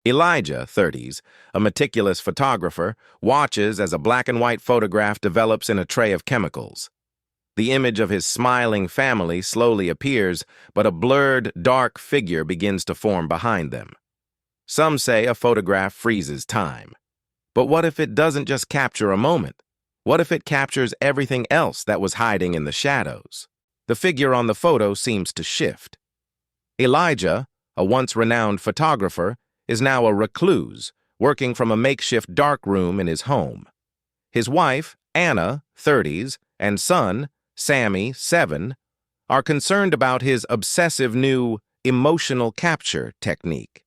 Elijah, 30s, a meticulous photographer, watches as a black-and-white photograph develops in a tray of chemicals. The image of his smiling family slowly appears, but a blurred, dark figure begins to form behind them. Some say a photograph freezes time. But what if it doesn't just capture a moment? What if it captures everything else that was hiding in the shadows? The figure on the photo seems to shift. Elijah, a once renowned photographer, is now a recluse, working from a makeshift darkroom in his home. His wife, Anna, 30s, and son, Sammy, 7, are concerned about his obsessive new emotional capture technique.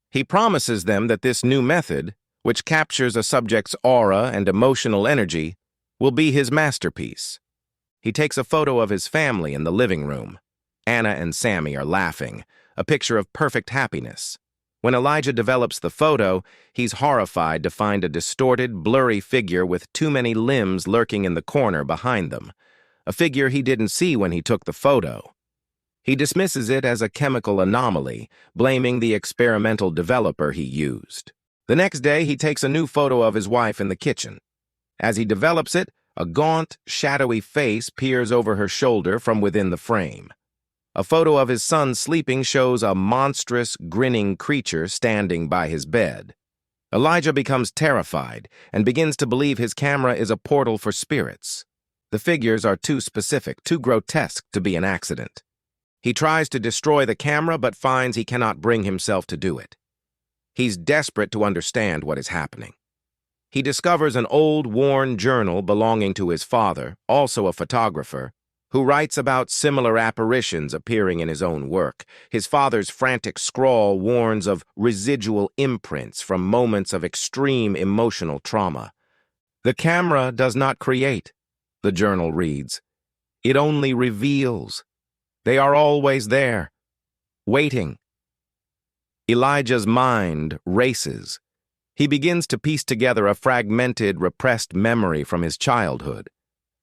He promises them that this new method, which captures a subject's aura and emotional energy, will be his masterpiece. He takes a photo of his family in the living room. Anna and Sammy are laughing, a picture of perfect happiness. When Elijah develops the photo, he's horrified to find a distorted, blurry figure with too many limbs lurking in the corner behind them, a figure he didn't see when he took the photo. He dismisses it as a chemical anomaly, blaming the experimental developer he used. The next day, he takes a new photo of his wife in the kitchen. As he develops it, a gaunt, shadowy face peers over her shoulder from within the frame. A photo of his son sleeping shows a monstrous, grinning creature standing by his bed. Elijah becomes terrified and begins to believe his camera is a portal for spirits. The figures are too specific, too grotesque to be an accident. He tries to destroy the camera but finds he cannot bring himself to do it. He's desperate to understand what is happening. He discovers an old, worn journal belonging to his father, also a photographer, who writes about similar apparitions appearing in his own work. His father's frantic scrawl warns of residual imprints from moments of extreme emotional trauma. "The camera does not create," the journal reads. "It only reveals. They are always there, waiting." Elijah's mind races. He begins to piece together a fragmented, repressed memory from his childhood.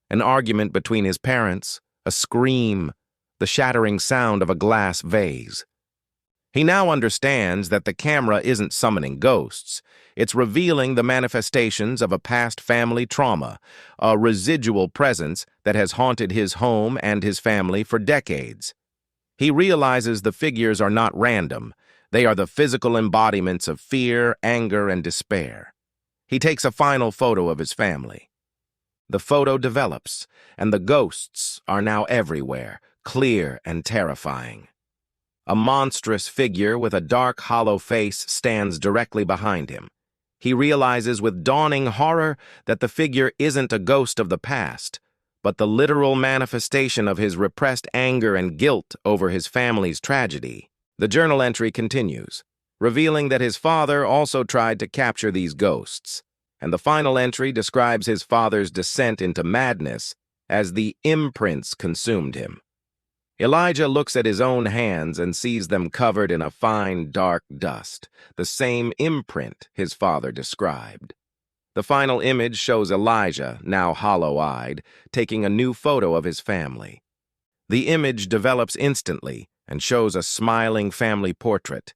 An argument between his parents, a scream, the shattering sound of a glass vase. He now understands that the camera isn't summoning ghosts. It's revealing the manifestations of a past family trauma, a residual presence that has haunted his home and his family for decades. He realizes the figures are not random. They are the physical embodiments of fear, anger, and despair. He takes a final photo of his family. The photo develops, and the ghosts are now everywhere, clear and terrifying. A monstrous figure with a dark, hollow face stands directly behind him. He realizes with dawning horror that the figure isn't a ghost of the past, but the literal manifestation of his repressed anger and guilt over his family's tragedy. The journal entry continues, revealing that his father also tried to capture these ghosts, and the final entry describes his father's descent into madness as the imprints consumed him. Elijah looks at his own hands and sees them covered in a fine, dark dust, the same imprint his father described. The final image shows Elijah, now hollow-eyed, taking a new photo of his family. The image develops instantly and shows a smiling family portrait,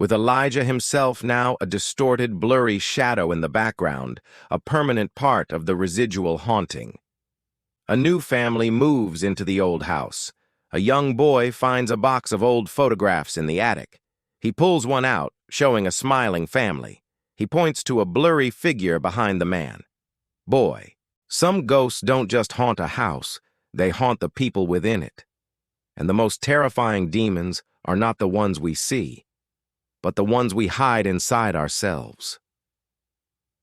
with Elijah himself now a distorted, blurry shadow in the background, a permanent part of the residual haunting. A new family moves into the old house. A young boy finds a box of old photographs in the attic. He pulls one out, showing a smiling family. He points to a blurry figure behind the man. "Boy, some ghosts don't just haunt a house, they haunt the people within it. And the most terrifying demons are not the ones we see, but the ones we hide inside ourselves."